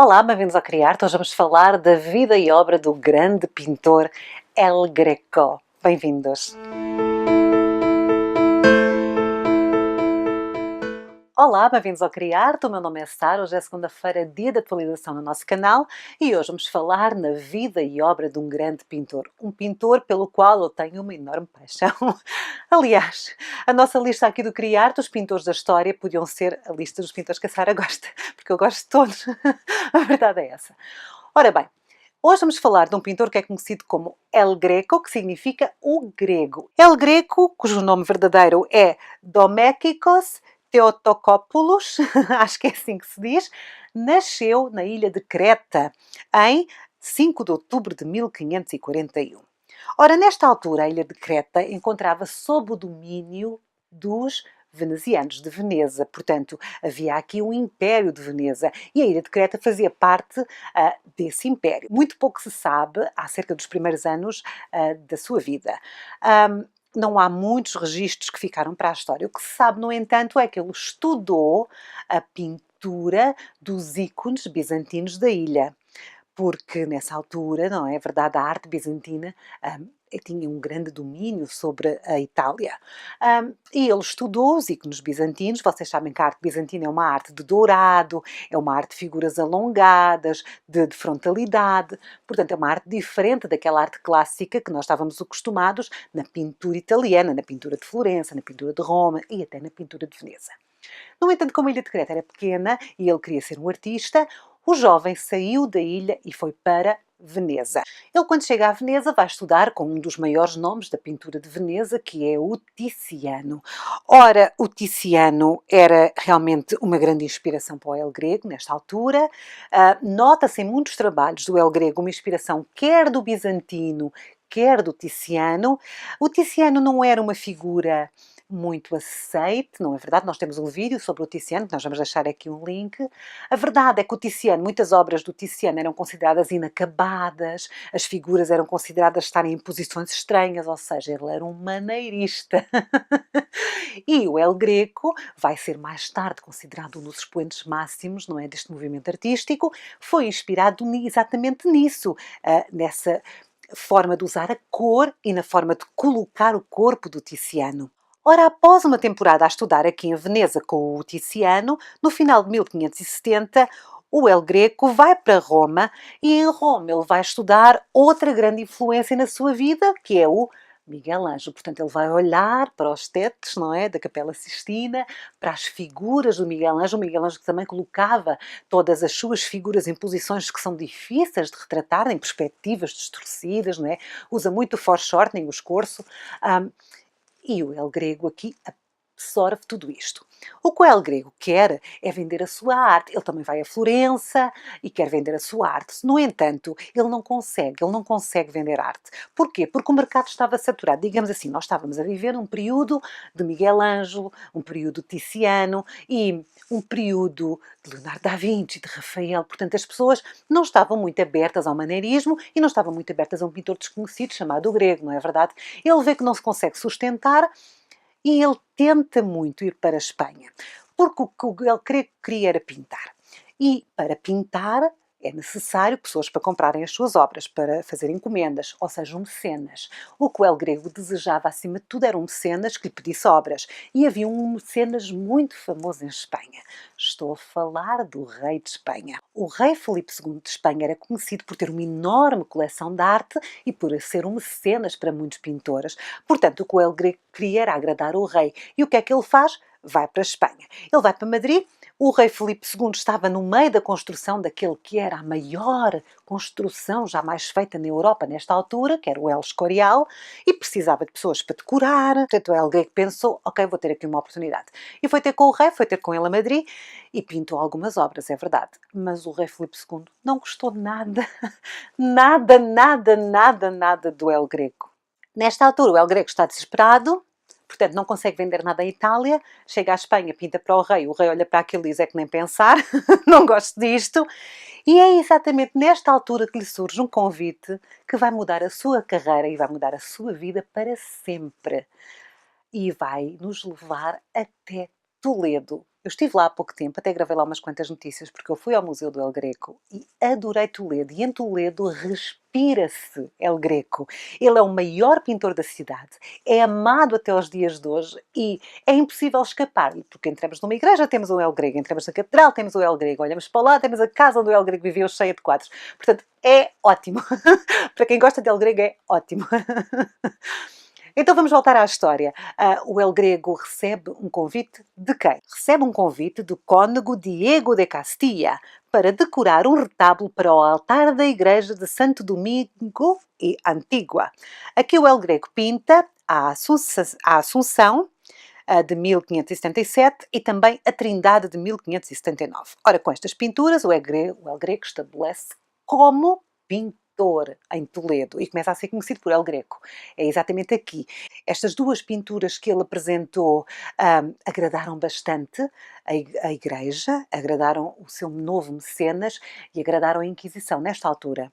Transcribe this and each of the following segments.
Olá, bem-vindos ao Criarte. Hoje vamos falar da vida e obra do grande pintor El Greco. Bem-vindos! Olá, bem-vindos ao Criarte. O meu nome é Sara. Hoje é segunda-feira, dia de atualização no nosso canal e hoje vamos falar na vida e obra de um grande pintor. Um pintor pelo qual eu tenho uma enorme paixão. Aliás, a nossa lista aqui do Criarte, os pintores da história, podiam ser a lista dos pintores que a Sara gosta, porque eu gosto de todos. A verdade é essa. Ora bem, hoje vamos falar de um pintor que é conhecido como El Greco, que significa o grego. El Greco, cujo nome verdadeiro é Domekikos Theotokopoulos, acho que é assim que se diz, nasceu na ilha de Creta em 5 de outubro de 1541. Ora, nesta altura, a ilha de Creta encontrava-se sob o domínio dos venezianos de Veneza. Portanto, havia aqui um império de Veneza e a ilha de Creta fazia parte desse império. Muito pouco se sabe acerca dos primeiros anos da sua vida. Não há muitos registros que ficaram para a história. O que se sabe, no entanto, é que ele estudou a pintura dos ícones bizantinos da ilha. Porque nessa altura, não é verdade, a arte bizantina tinha um grande domínio sobre a Itália. E ele estudou os ícones bizantinos. Vocês sabem que a arte bizantina é uma arte de dourado, é uma arte de figuras alongadas, de frontalidade. Portanto, é uma arte diferente daquela arte clássica que nós estávamos acostumados na pintura italiana, na pintura de Florença, na pintura de Roma e até na pintura de Veneza. No entanto, como a ilha de Creta era pequena e ele queria ser um artista, o jovem saiu da ilha e foi para Veneza. Ele, quando chega a Veneza, vai estudar com um dos maiores nomes da pintura de Veneza, que é o Tiziano. Ora, o Tiziano era realmente uma grande inspiração para o El Greco, nesta altura. Nota-se em muitos trabalhos do El Greco uma inspiração quer do bizantino, quer do Tiziano. O Tiziano não era uma figura muito aceite, não é verdade? Nós temos um vídeo sobre o Tiziano, que nós vamos deixar aqui um link. A verdade é que o Tiziano, muitas obras do Tiziano eram consideradas inacabadas, as figuras eram consideradas estarem em posições estranhas, ou seja, ele era um maneirista. E o El Greco vai ser mais tarde considerado um dos expoentes máximos, não é, deste movimento artístico, foi inspirado exatamente nisso, nessa forma de usar a cor e na forma de colocar o corpo do Tiziano. Ora, após uma temporada a estudar aqui em Veneza com o Tiziano, no final de 1570, o El Greco vai para Roma e em Roma ele vai estudar outra grande influência na sua vida, que é o Miguel Ângelo. Portanto, ele vai olhar para os tetos, não é, da Capela Sistina, para as figuras do Miguel Ângelo. O Miguel Ângelo também colocava todas as suas figuras em posições que são difíceis de retratar, em perspectivas distorcidas, não é? Usa muito o foreshortening, o escorço. E o El Greco aqui absorve tudo isto. O que o El Greco quer é vender a sua arte. Ele também vai a Florença e quer vender a sua arte. No entanto, ele não consegue vender arte. Porquê? Porque o mercado estava saturado. Digamos assim, nós estávamos a viver um período de Miguel Ângelo, um período Tiziano e um período de Leonardo da Vinci, de Rafael. Portanto, as pessoas não estavam muito abertas ao maneirismo e não estavam muito abertas a um pintor desconhecido chamado Grego, não é verdade? Ele vê que não se consegue sustentar e ele tenta muito ir para a Espanha, porque o que ele queria era pintar. E para pintar é necessário pessoas para comprarem as suas obras, para fazer encomendas, ou seja, um mecenas. O que o El Greco desejava, acima de tudo, era um mecenas que lhe pedisse obras. E havia um mecenas muito famoso em Espanha. Estou a falar do rei de Espanha. O rei Filipe II de Espanha era conhecido por ter uma enorme coleção de arte e por ser um mecenas para muitos pintores. Portanto, o que o El Greco queria era agradar o rei. E o que é que ele faz? Vai para a Espanha. Ele vai para Madrid. O rei Filipe II estava no meio da construção daquele que era a maior construção jamais feita na Europa nesta altura, que era o El Escorial, e precisava de pessoas para decorar. Portanto, o El Greco pensou, ok, vou ter aqui uma oportunidade. E foi ter com o rei, foi ter com ele a Madrid, e pintou algumas obras, é verdade. Mas o rei Filipe II não gostou nada, nada do El Greco. Nesta altura, o El Greco está desesperado, portanto, não consegue vender nada à Itália, chega à Espanha, pinta para o rei olha para aquilo e diz, é que nem pensar, não gosto disto. E é exatamente nesta altura que lhe surge um convite que vai mudar a sua carreira e vai mudar a sua vida para sempre. E vai nos levar até Toledo. Eu estive lá há pouco tempo, até gravei lá umas quantas notícias, porque eu fui ao Museu do El Greco e adorei Toledo. E em Toledo respira-se El Greco. Ele é o maior pintor da cidade, é amado até aos dias de hoje e é impossível escapar-lhe, porque entramos numa igreja, temos o El Greco, entramos na catedral, temos o El Greco, olhamos para lá, temos a casa onde o El Greco viveu cheia de quadros. Portanto, é ótimo. Para quem gosta de El Greco, é ótimo. Então vamos voltar à história. O El Greco recebe um convite de quem? Recebe um convite do cônego Diego de Castilla para decorar um retábulo para o altar da igreja de Santo Domingo e Antigua. Aqui o El Greco pinta a Assunção de 1577 e também a Trindade de 1579. Ora, com estas pinturas, o El Greco estabelece como pintor em Toledo e começa a ser conhecido por El Greco. É exatamente aqui. Estas duas pinturas que ele apresentou agradaram bastante a Igreja, agradaram o seu novo mecenas e agradaram a Inquisição. Nesta altura,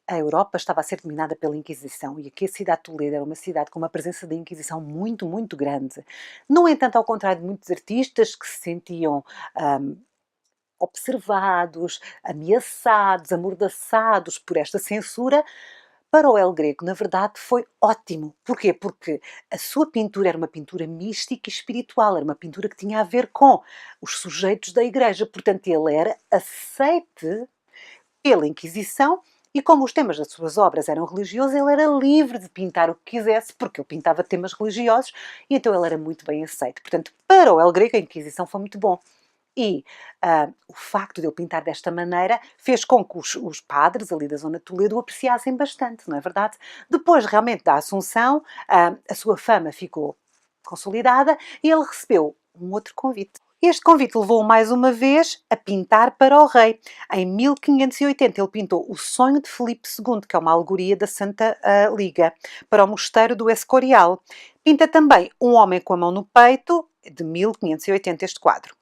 a Europa estava a ser dominada pela Inquisição e aqui a cidade de Toledo era uma cidade com uma presença da Inquisição muito, muito grande. No entanto, ao contrário de muitos artistas que se sentiam observados, ameaçados, amordaçados por esta censura, para o El Greco, na verdade, foi ótimo. Porquê? Porque a sua pintura era uma pintura mística e espiritual, era uma pintura que tinha a ver com os sujeitos da Igreja. Portanto, ele era aceite pela Inquisição e como os temas das suas obras eram religiosos, ele era livre de pintar o que quisesse, porque ele pintava temas religiosos e então ele era muito bem aceito. Portanto, para o El Greco, a Inquisição foi muito bom. E o facto de ele pintar desta maneira fez com que os padres ali da zona de Toledo o apreciassem bastante, não é verdade? Depois, realmente, da Assunção, a sua fama ficou consolidada e ele recebeu um outro convite. Este convite levou-o mais uma vez a pintar para o rei. Em 1580 ele pintou O Sonho de Filipe II, que é uma alegoria da Santa Liga, para o mosteiro do Escorial. Pinta também Um Homem com a Mão no Peito, de 1580 este quadro.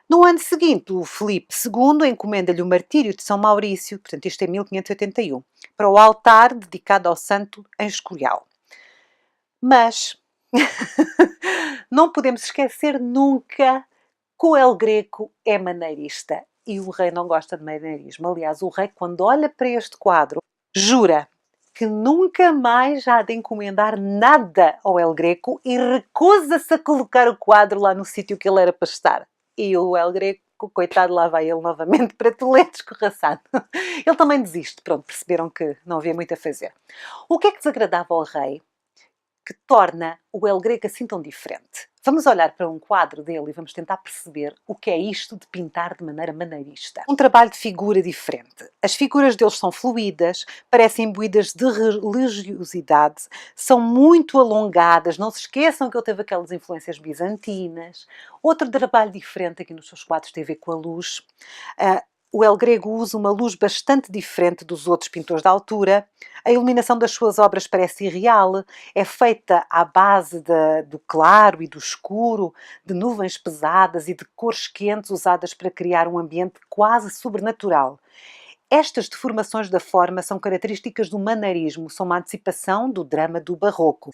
No ano seguinte, o Filipe II encomenda-lhe o martírio de São Maurício, portanto isto é 1581, para o altar dedicado ao santo em Escorial. Mas não podemos esquecer nunca que o El Greco é maneirista e o rei não gosta de maneirismo. Aliás, o rei, quando olha para este quadro, jura que nunca mais há de encomendar nada ao El Greco e recusa-se a colocar o quadro lá no sítio que ele era para estar. E o El Greco, coitado, lá vai ele novamente para Toledo escorraçado. Ele também desiste. Pronto, perceberam que não havia muito a fazer. O que é que desagradava ao rei que torna o El Greco assim tão diferente? Vamos olhar para um quadro dele e vamos tentar perceber o que é isto de pintar de maneira maneirista. Um trabalho de figura diferente. As figuras deles são fluídas, parecem imbuídas de religiosidade, são muito alongadas, não se esqueçam que ele teve aquelas influências bizantinas. Outro trabalho diferente aqui nos seus quadros tem a ver com a luz. O El Greco usa uma luz bastante diferente dos outros pintores da altura. A iluminação das suas obras parece irreal, é feita à base do claro e do escuro, de nuvens pesadas e de cores quentes usadas para criar um ambiente quase sobrenatural. Estas deformações da forma são características do maneirismo, são uma antecipação do drama do barroco.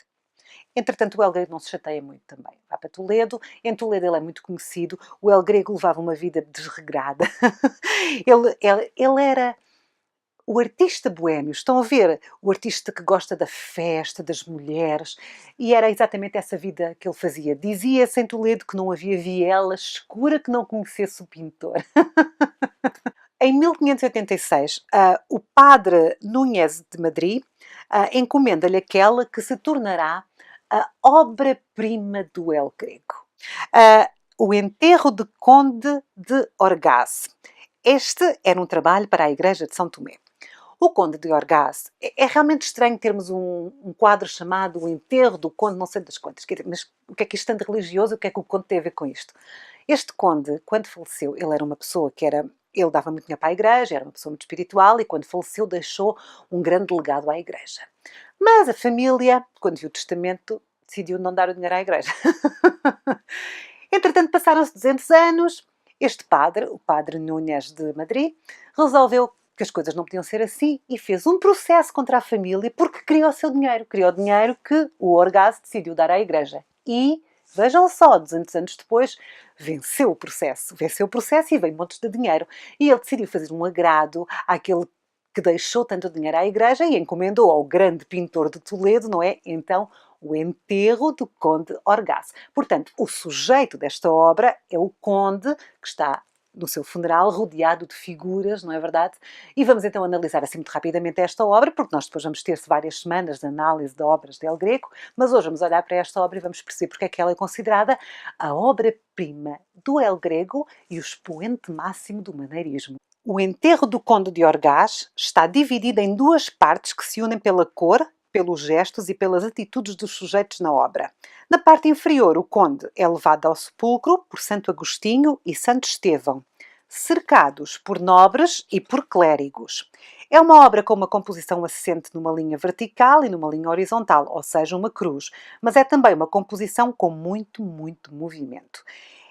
Entretanto, o El Greco não se chateia muito também. Vai para Toledo. Em Toledo ele é muito conhecido. O El Greco levava uma vida desregrada. ele era o artista boêmio. Estão a ver? O artista que gosta da festa, das mulheres. E era exatamente essa vida que ele fazia. Dizia-se em Toledo que não havia viela escura que não conhecesse o pintor. Em 1586, o padre Núñez de Madrid encomenda-lhe aquela que se tornará a obra-prima do El Greco. O Enterro de Conde de Orgaz. Este era um trabalho para a Igreja de São Tomé. O Conde de Orgaz, é realmente estranho termos um quadro chamado O Enterro do Conde não sei das quantas, mas o que é que isto tem de religioso, o que é que o Conde tem a ver com isto? Este Conde, quando faleceu, ele era uma pessoa que ele dava muito dinheiro para a Igreja, era uma pessoa muito espiritual e quando faleceu deixou um grande legado à Igreja. Mas a família, quando viu o testamento, decidiu não dar o dinheiro à Igreja. Entretanto, passaram-se 200 anos, este padre, o padre Núñez de Madrid, resolveu que as coisas não podiam ser assim e fez um processo contra a família porque queria o seu dinheiro. Queria o dinheiro que o Orgaz decidiu dar à Igreja. E, vejam só, 200 anos depois, venceu o processo e veio montes de dinheiro. E ele decidiu fazer um agrado àquele que deixou tanto dinheiro à igreja e encomendou ao grande pintor de Toledo, não é? Então, o enterro do Conde Orgaz. Portanto, o sujeito desta obra é o conde que está no seu funeral, rodeado de figuras, não é verdade? E vamos então analisar assim muito rapidamente esta obra, porque nós depois vamos ter várias semanas de análise de obras de El Greco, mas hoje vamos olhar para esta obra e vamos perceber porque é que ela é considerada a obra-prima do El Greco e o expoente máximo do maneirismo. O enterro do Conde de Orgaz está dividido em duas partes que se unem pela cor, pelos gestos e pelas atitudes dos sujeitos na obra. Na parte inferior, o conde é levado ao sepulcro por Santo Agostinho e Santo Estevão, cercados por nobres e por clérigos. É uma obra com uma composição assente numa linha vertical e numa linha horizontal, ou seja, uma cruz, mas é também uma composição com muito movimento.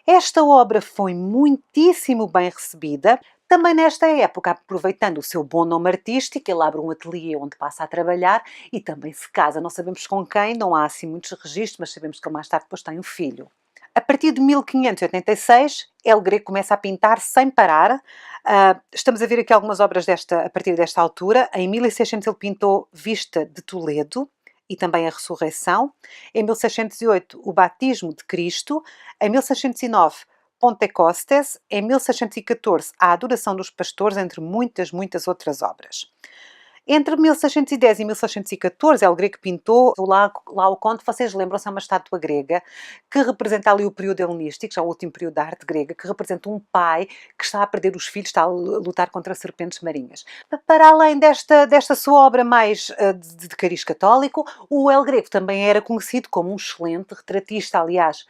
Esta obra foi muitíssimo bem recebida. Também nesta época, aproveitando o seu bom nome artístico, ele abre um ateliê onde passa a trabalhar e também se casa. Não sabemos com quem, não há assim muitos registros, mas sabemos que ele mais tarde depois tem um filho. A partir de 1586, El Greco começa a pintar sem parar. Estamos a ver aqui algumas obras a partir desta altura. Em 1600 ele pintou Vista de Toledo e também a Ressurreição. Em 1608, o Batismo de Cristo. Em 1609, Pentecostes. Em 1614, a Adoração dos Pastores, entre muitas outras obras. Entre 1610 e 1614, El Greco pintou lá o conde, vocês lembram-se, é uma estátua grega que representa ali o período helenístico, já o último período da arte grega, que representa um pai que está a perder os filhos, está a lutar contra serpentes marinhas. Para além desta sua obra mais de cariz católico, o El Greco também era conhecido como um excelente retratista, aliás.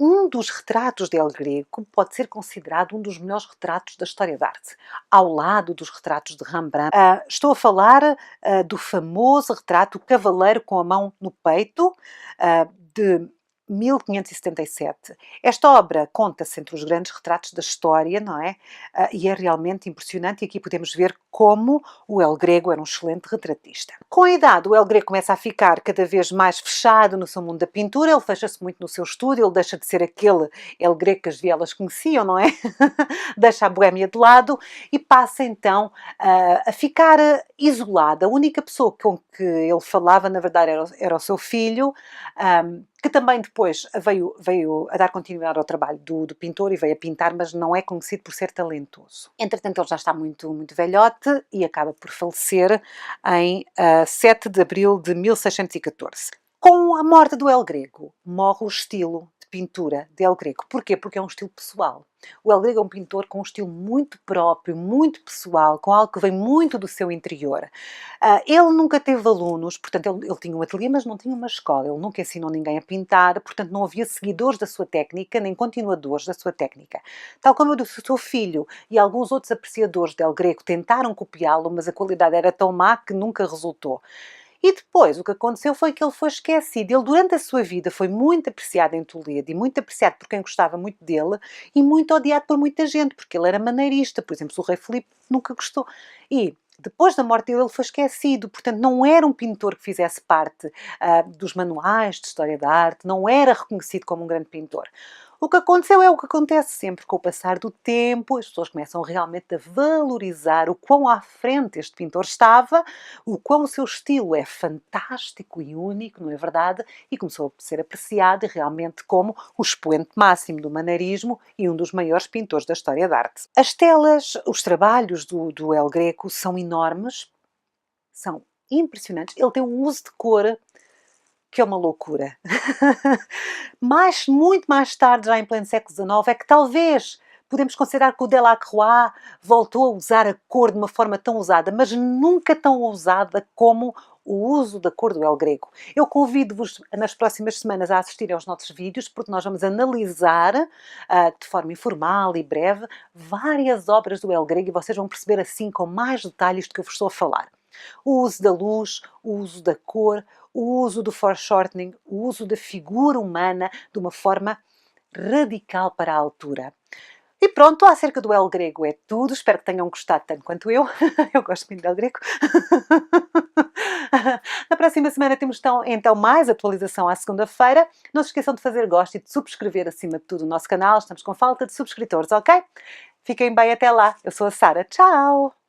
Um dos retratos de El Greco pode ser considerado um dos melhores retratos da história da arte, ao lado dos retratos de Rembrandt. Estou a falar do famoso retrato O Cavaleiro com a Mão no Peito, de 1577. Esta obra conta-se entre os grandes retratos da história, não é? E é realmente impressionante, e aqui podemos ver como o El Greco era um excelente retratista. Com a idade, o El Greco começa a ficar cada vez mais fechado no seu mundo da pintura, ele fecha-se muito no seu estúdio, ele deixa de ser aquele El Greco que as vielas conheciam, não é? Deixa a boémia de lado e passa então a ficar isolado. A única pessoa com que ele falava, na verdade, era o seu filho, que também depois veio a dar continuidade ao trabalho do pintor e veio a pintar, mas não é conhecido por ser talentoso. Entretanto, ele já está muito velhote e acaba por falecer em 7 de abril de 1614. Com a morte do El Greco, morre o estilo de pintura de El Greco. Porquê? Porque é um estilo pessoal. O El Greco é um pintor com um estilo muito próprio, muito pessoal, com algo que vem muito do seu interior. Ele nunca teve alunos, portanto ele tinha um ateliê, mas não tinha uma escola. Ele nunca ensinou ninguém a pintar, portanto não havia seguidores da sua técnica, nem continuadores da sua técnica. Tal como o seu filho e alguns outros apreciadores de El Greco tentaram copiá-lo, mas a qualidade era tão má que nunca resultou. E depois o que aconteceu foi que ele foi esquecido. Ele durante a sua vida foi muito apreciado em Toledo e muito apreciado por quem gostava muito dele e muito odiado por muita gente, porque ele era maneirista. Por exemplo, o rei Filipe nunca gostou. E depois da morte dele, ele foi esquecido. Portanto, não era um pintor que fizesse parte dos manuais de história da arte, não era reconhecido como um grande pintor. O que aconteceu é o que acontece sempre com o passar do tempo, as pessoas começam realmente a valorizar o quão à frente este pintor estava, o quão o seu estilo é fantástico e único, não é verdade? E começou a ser apreciado realmente como o expoente máximo do maneirismo e um dos maiores pintores da história da arte. As telas, os trabalhos do El Greco são enormes, são impressionantes. Ele tem um uso de cor que é uma loucura. Muito mais tarde, já em pleno século XIX, é que talvez podemos considerar que o Delacroix voltou a usar a cor de uma forma tão usada, mas nunca tão ousada como o uso da cor do El Greco. Eu convido-vos nas próximas semanas a assistir aos nossos vídeos, porque nós vamos analisar de forma informal e breve várias obras do El Greco e vocês vão perceber assim com mais detalhes do que eu vos estou a falar. O uso da luz, o uso da cor, o uso do foreshortening, o uso da figura humana de uma forma radical para a altura. E pronto, acerca do El Greco é tudo. Espero que tenham gostado tanto quanto eu. Eu gosto muito do El Greco. Na próxima semana temos então mais atualização à segunda-feira. Não se esqueçam de fazer gosto e de subscrever acima de tudo o nosso canal. Estamos com falta de subscritores, ok? Fiquem bem até lá. Eu sou a Sara. Tchau!